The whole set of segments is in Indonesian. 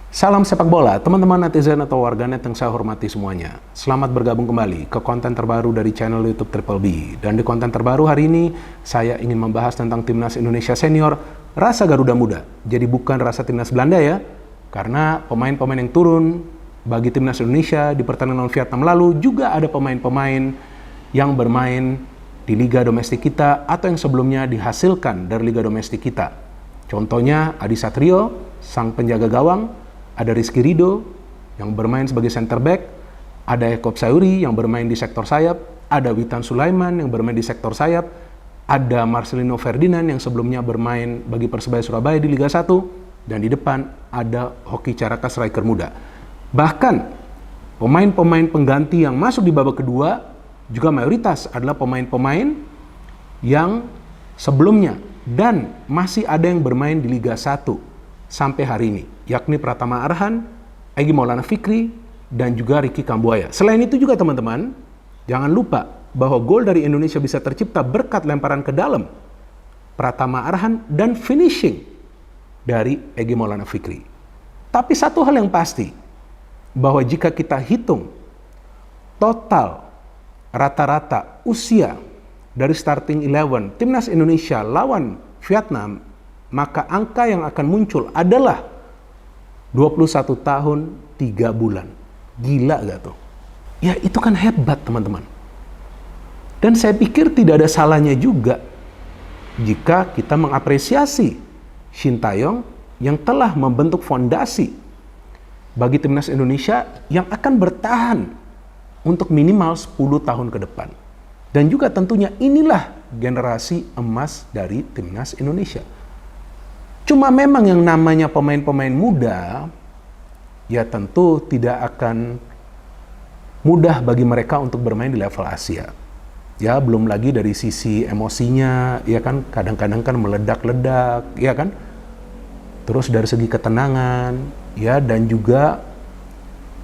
Salam sepak bola, teman-teman netizen atau warganet yang saya hormati semuanya. Selamat bergabung kembali ke konten terbaru dari channel YouTube Triple B. Dan di konten terbaru hari ini, saya ingin membahas tentang Timnas Indonesia Senior rasa Garuda Muda. Jadi bukan rasa Timnas Belanda ya, karena pemain-pemain yang turun bagi Timnas Indonesia di pertandingan lawan Vietnam lalu juga ada pemain-pemain yang bermain di liga domestik kita atau yang sebelumnya dihasilkan dari liga domestik kita. Contohnya Adi Satrio, sang penjaga gawang, ada Rizky Ridho yang bermain sebagai center back, ada Yakob Sayuri yang bermain di sektor sayap, ada Witan Sulaiman yang bermain di sektor sayap, ada Marcelino Ferdinand yang sebelumnya bermain bagi Persebaya Surabaya di Liga 1, dan di depan ada Hoki Caraka striker muda. Bahkan pemain-pemain pengganti yang masuk di babak kedua juga mayoritas adalah pemain-pemain yang sebelumnya dan masih ada yang bermain di Liga 1 sampai hari ini, yakni Pratama Arhan, Egy Maulana Fikri, dan juga Ricky Kambuaya. Selain itu juga teman-teman, jangan lupa bahwa gol dari Indonesia bisa tercipta berkat lemparan ke dalam Pratama Arhan dan finishing dari Egy Maulana Fikri. Tapi satu hal yang pasti, bahwa jika kita hitung total rata-rata usia dari starting 11 Timnas Indonesia lawan Vietnam, maka angka yang akan muncul adalah 21 tahun 3 bulan. Gila gak tuh? Ya itu kan hebat teman-teman. Dan saya pikir tidak ada salahnya juga jika kita mengapresiasi Shin Tae-yong yang telah membentuk fondasi bagi Timnas Indonesia yang akan bertahan untuk minimal 10 tahun ke depan. Dan juga tentunya inilah generasi emas dari Timnas Indonesia. Cuma memang yang namanya pemain-pemain muda, ya tentu tidak akan mudah bagi mereka untuk bermain di level Asia. Ya belum lagi dari sisi emosinya, ya kan kadang-kadang kan meledak-ledak, ya kan. Terus dari segi ketenangan, ya dan juga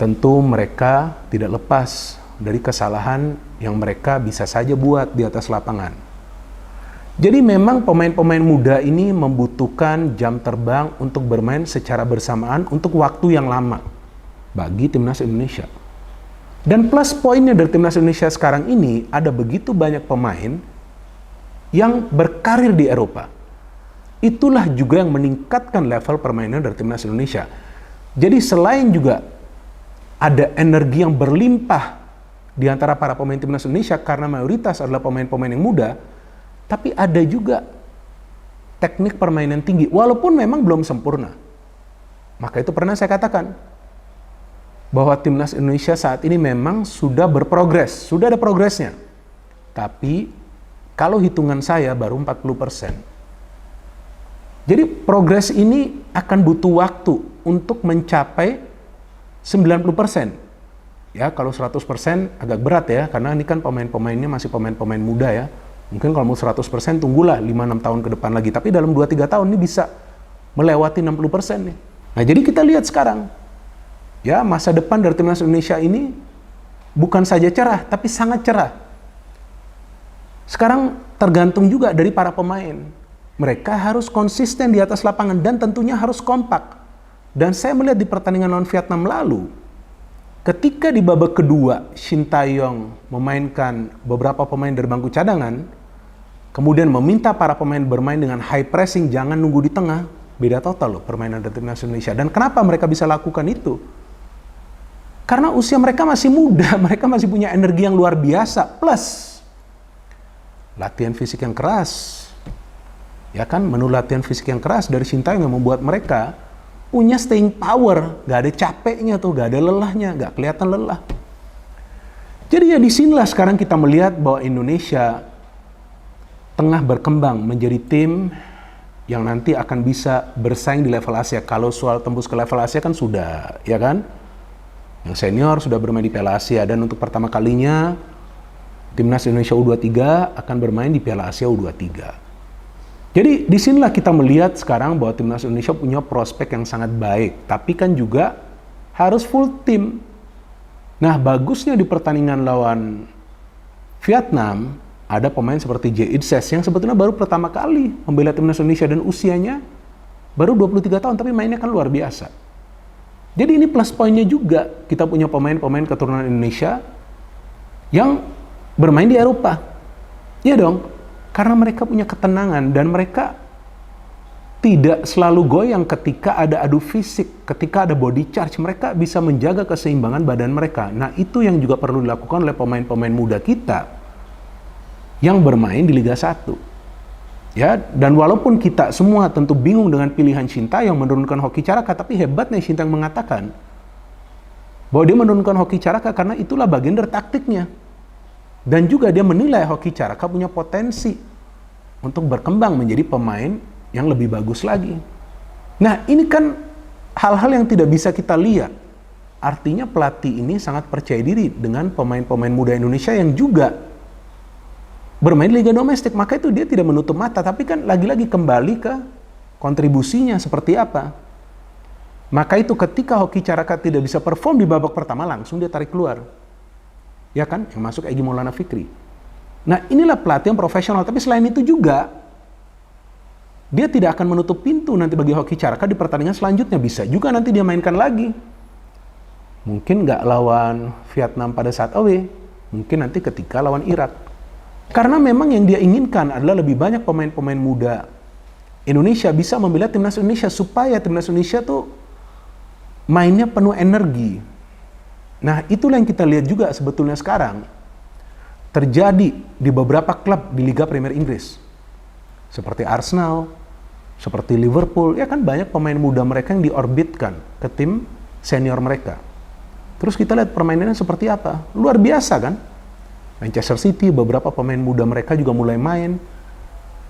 tentu mereka tidak lepas dari kesalahan yang mereka bisa saja buat di atas lapangan. Jadi memang pemain-pemain muda ini membutuhkan jam terbang untuk bermain secara bersamaan untuk waktu yang lama bagi Timnas Indonesia. Dan plus poinnya dari Timnas Indonesia sekarang ini ada begitu banyak pemain yang berkarir di Eropa. Itulah juga yang meningkatkan level permainan dari Timnas Indonesia. Jadi selain juga ada energi yang berlimpah di antara para pemain Timnas Indonesia karena mayoritas adalah pemain-pemain yang muda, tapi ada juga teknik permainan tinggi, walaupun memang belum sempurna. Maka itu pernah saya katakan, bahwa Timnas Indonesia saat ini memang sudah berprogres, sudah ada progresnya. Tapi, kalau hitungan saya baru 40%. Jadi, progres ini akan butuh waktu untuk mencapai 90%. Ya, kalau 100% agak berat ya, karena ini kan pemain-pemainnya masih pemain-pemain muda ya. Mungkin kalau mau 100% tunggulah 5-6 tahun ke depan lagi. Tapi dalam 2-3 tahun ini bisa melewati 60% nih. Nah jadi kita lihat sekarang. Ya masa depan dari Timnas Indonesia ini bukan saja cerah, tapi sangat cerah. Sekarang tergantung juga dari para pemain. Mereka harus konsisten di atas lapangan dan tentunya harus kompak. Dan saya melihat di pertandingan lawan Vietnam lalu, ketika di babak kedua Shin Tae-yong memainkan beberapa pemain dari bangku cadangan, kemudian meminta para pemain bermain dengan high pressing, jangan nunggu di tengah, beda total loh permainan dari Timnas Indonesia. Dan kenapa mereka bisa lakukan itu? Karena usia mereka masih muda, mereka masih punya energi yang luar biasa, plus latihan fisik yang keras. Ya kan, menu latihan fisik yang keras dari Shin Tae-yong yang membuat mereka punya staying power, gak ada capeknya tuh, gak ada lelahnya, gak kelihatan lelah. Jadi ya disinilah sekarang kita melihat bahwa Indonesia tengah berkembang menjadi tim yang nanti akan bisa bersaing di level Asia. Kalau soal tembus ke level Asia kan sudah, ya kan? Yang senior sudah bermain di Piala Asia dan untuk pertama kalinya Timnas Indonesia U23 akan bermain di Piala Asia U23. Jadi disinilah kita melihat sekarang bahwa Timnas Indonesia punya prospek yang sangat baik. Tapi kan juga harus full tim. Nah bagusnya di pertandingan lawan Vietnam, ada pemain seperti Jay Idses yang sebetulnya baru pertama kali membela Timnas Indonesia dan usianya baru 23 tahun, tapi mainnya kan luar biasa. Jadi ini plus poinnya juga, kita punya pemain-pemain keturunan Indonesia yang bermain di Eropa. Iya dong, karena mereka punya ketenangan dan mereka tidak selalu goyang ketika ada adu fisik, ketika ada body charge. Mereka bisa menjaga keseimbangan badan mereka. Nah, itu yang juga perlu dilakukan oleh pemain-pemain muda kita yang bermain di Liga 1. Ya, dan walaupun kita semua tentu bingung dengan pilihan Sintayong menurunkan Hoki Caraka, tapi hebatnya Sintayong mengatakan bahwa dia menurunkan Hoki Caraka karena itulah bagian dari taktiknya. Dan juga dia menilai Hoki Caraka punya potensi untuk berkembang menjadi pemain yang lebih bagus lagi. Nah, ini kan hal-hal yang tidak bisa kita lihat. Artinya pelatih ini sangat percaya diri dengan pemain-pemain muda Indonesia yang juga bermain Liga Domestik, maka itu dia tidak menutup mata, tapi kan lagi-lagi kembali ke kontribusinya seperti apa. Maka itu ketika Hoki Caraka tidak bisa perform di babak pertama, langsung dia tarik keluar. Ya kan, yang masuk Egy Maulana Fikri. Nah, inilah pelatih yang profesional, tapi selain itu juga, dia tidak akan menutup pintu nanti bagi Hoki Caraka di pertandingan selanjutnya. Bisa juga nanti dia mainkan lagi. Mungkin nggak lawan Vietnam pada saat away, mungkin nanti ketika lawan Irak. Karena memang yang dia inginkan adalah lebih banyak pemain-pemain muda Indonesia bisa membela timnas Indonesia supaya timnas Indonesia tuh mainnya penuh energi. Nah, itulah yang kita lihat juga sebetulnya sekarang terjadi di beberapa klub di Liga Premier Inggris. Seperti Arsenal, seperti Liverpool, ya kan banyak pemain muda mereka yang diorbitkan ke tim senior mereka. Terus kita lihat permainannya seperti apa? Luar biasa kan? Manchester City, beberapa pemain muda mereka juga mulai main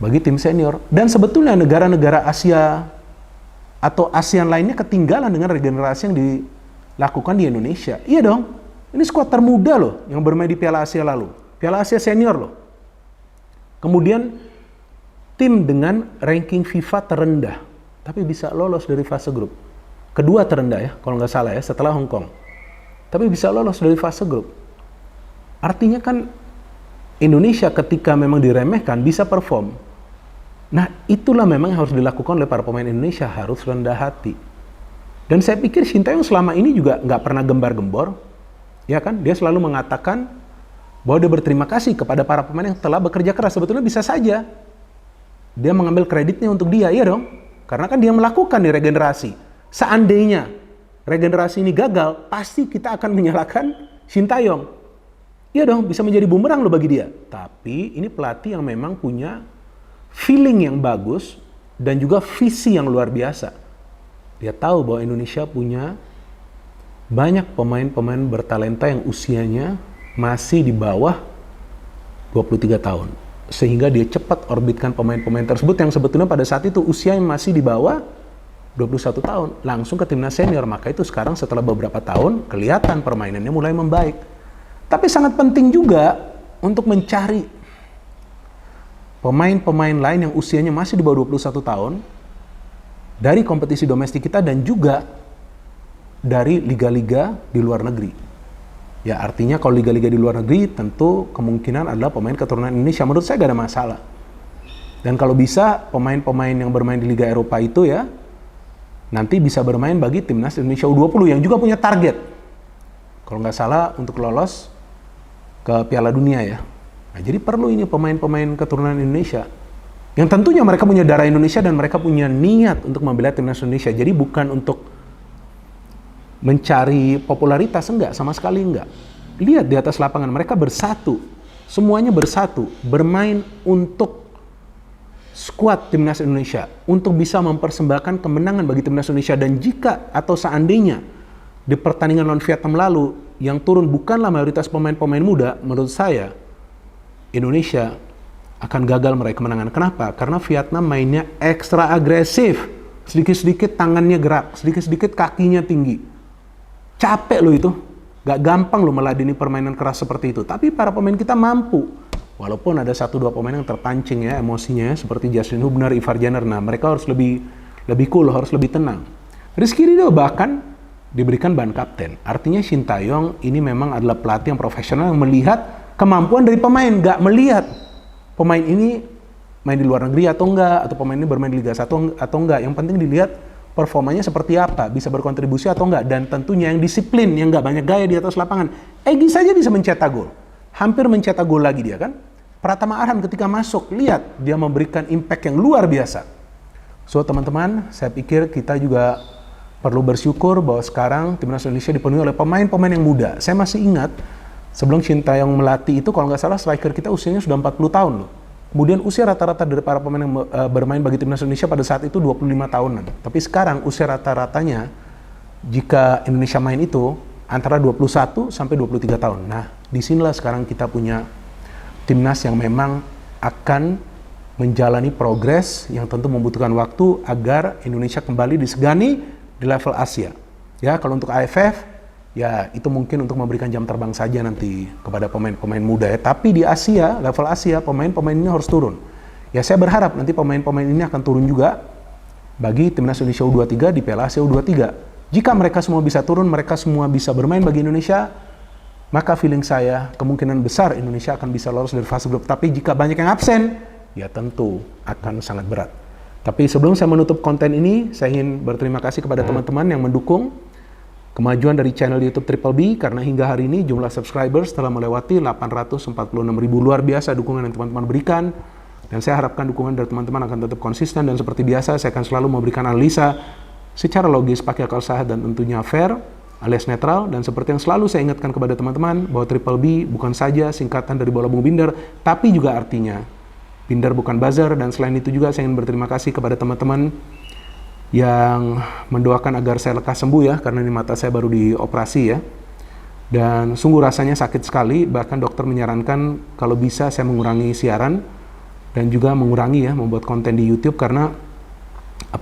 bagi tim senior. Dan sebetulnya negara-negara Asia atau ASEAN lainnya ketinggalan dengan regenerasi yang dilakukan di Indonesia. Iya dong, ini skuad termuda loh yang bermain di Piala Asia lalu. Piala Asia senior loh. Kemudian tim dengan ranking FIFA terendah, tapi bisa lolos dari fase grup. Kedua terendah ya, kalau nggak salah ya, setelah Hong Kong. Tapi bisa lolos dari fase grup. Artinya kan Indonesia ketika memang diremehkan bisa perform. Nah, itulah memang yang harus dilakukan oleh para pemain Indonesia, harus rendah hati. Dan saya pikir Sintayong selama ini juga nggak pernah gembar-gembor. Ya kan, dia selalu mengatakan bahwa dia berterima kasih kepada para pemain yang telah bekerja keras. Sebetulnya bisa saja dia mengambil kreditnya untuk dia, ya dong. Karena kan dia melakukan di regenerasi. Seandainya regenerasi ini gagal, pasti kita akan menyalahkan Sintayong. Iya dong, bisa menjadi bumerang loh bagi dia. Tapi ini pelatih yang memang punya feeling yang bagus dan juga visi yang luar biasa. Dia tahu bahwa Indonesia punya banyak pemain-pemain bertalenta yang usianya masih di bawah 23 tahun. Sehingga dia cepat orbitkan pemain-pemain tersebut yang sebetulnya pada saat itu usianya masih di bawah 21 tahun. Langsung ke timnas senior. Maka itu sekarang setelah beberapa tahun kelihatan permainannya mulai membaik. Tapi sangat penting juga untuk mencari pemain-pemain lain yang usianya masih di bawah 21 tahun dari kompetisi domestik kita dan juga dari liga-liga di luar negeri. Ya, artinya kalau liga-liga di luar negeri tentu kemungkinan adalah pemain keturunan Indonesia. Menurut saya gak ada masalah. Dan kalau bisa pemain-pemain yang bermain di Liga Eropa itu ya nanti bisa bermain bagi timnas Indonesia U20 yang juga punya target. Kalau nggak salah untuk lolos ke Piala Dunia ya. Nah, jadi perlu ini pemain-pemain keturunan Indonesia yang tentunya mereka punya darah Indonesia dan mereka punya niat untuk membela timnas Indonesia. Jadi bukan untuk mencari popularitas, enggak, sama sekali enggak. Lihat di atas lapangan mereka bersatu, semuanya bersatu, bermain untuk skuad timnas Indonesia, untuk bisa mempersembahkan kemenangan bagi timnas Indonesia. Dan jika atau seandainya di pertandingan lawan Vietnam lalu yang turun bukanlah mayoritas pemain-pemain muda, menurut saya Indonesia akan gagal meraih kemenangan. Kenapa? Karena Vietnam mainnya ekstra agresif. Sedikit-sedikit tangannya gerak, sedikit-sedikit kakinya tinggi. Capek loh itu. Gak gampang loh meladeni permainan keras seperti itu. Tapi para pemain kita mampu. Walaupun ada 1-2 pemain yang terpancing ya emosinya, seperti Justin Hubner, Ivar Jenner. Nah, mereka harus lebih cool, harus lebih tenang. Rizky Ridho bahkan diberikan ban kapten. Artinya Sintayong ini memang adalah pelatih yang profesional yang melihat kemampuan dari pemain, nggak melihat pemain ini main di luar negeri atau enggak, atau pemain ini bermain di Liga 1 atau enggak. Yang penting dilihat performanya seperti apa, bisa berkontribusi atau enggak, dan tentunya yang disiplin, yang enggak banyak gaya di atas lapangan. Egy saja bisa mencetak gol, hampir mencetak gol lagi dia kan. Pratama Arhan ketika masuk, lihat dia memberikan impact yang luar biasa. So teman-teman, saya pikir kita juga perlu bersyukur bahwa sekarang Timnas Indonesia dipenuhi oleh pemain-pemain yang muda. Saya masih ingat, sebelum Sintayong melatih itu, kalau nggak salah striker kita usianya sudah 40 tahun loh. Kemudian usia rata-rata dari para pemain yang bermain bagi Timnas Indonesia pada saat itu 25 tahunan. Tapi sekarang usia rata-ratanya jika Indonesia main itu antara 21 sampai 23 tahun. Nah, disinilah sekarang kita punya Timnas yang memang akan menjalani progres yang tentu membutuhkan waktu agar Indonesia kembali disegani di level Asia. Ya, kalau untuk AFF, ya itu mungkin untuk memberikan jam terbang saja nanti kepada pemain-pemain muda ya. Tapi di Asia, level Asia, pemain-pemain ini harus turun. Ya saya berharap nanti pemain-pemain ini akan turun juga bagi Timnas Indonesia U23 di Piala Asia U23. Jika mereka semua bisa turun, mereka semua bisa bermain bagi Indonesia, maka feeling saya kemungkinan besar Indonesia akan bisa lolos dari fase grup. Tapi jika banyak yang absen, ya tentu akan sangat berat. Tapi sebelum saya menutup konten ini, saya ingin berterima kasih kepada teman-teman yang mendukung kemajuan dari channel YouTube Triple B, karena hingga hari ini jumlah subscribers telah melewati 846.000. Luar biasa dukungan yang teman-teman berikan, dan saya harapkan dukungan dari teman-teman akan tetap konsisten, dan seperti biasa saya akan selalu memberikan analisa secara logis, pakai akal sehat, dan tentunya fair alias netral. Dan seperti yang selalu saya ingatkan kepada teman-teman bahwa Triple B bukan saja singkatan dari Bola Bung Binder, tapi juga artinya Binder bukan buzzer. Dan selain itu juga saya ingin berterima kasih kepada teman-teman yang mendoakan agar saya lekas sembuh ya, karena ini mata saya baru dioperasi ya. Dan sungguh rasanya sakit sekali, bahkan dokter menyarankan kalau bisa saya mengurangi siaran dan juga mengurangi ya membuat konten di YouTube, karena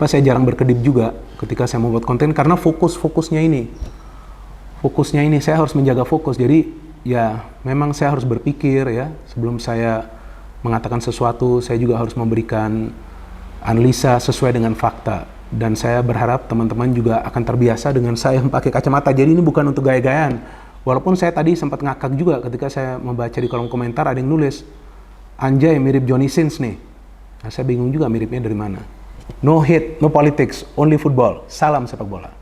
saya jarang berkedip juga ketika saya membuat konten, karena fokusnya ini saya harus menjaga fokus. Jadi ya memang saya harus berpikir ya sebelum saya mengatakan sesuatu. Saya juga harus memberikan analisa sesuai dengan fakta. Dan saya berharap teman-teman juga akan terbiasa dengan saya pakai kacamata. Jadi ini bukan untuk gaya-gayaan. Walaupun saya tadi sempat ngakak juga ketika saya membaca di kolom komentar ada yang nulis, "Anjay mirip Johnny Sins nih." Nah, saya bingung juga miripnya dari mana. No hate, no politics, only football. Salam sepak bola.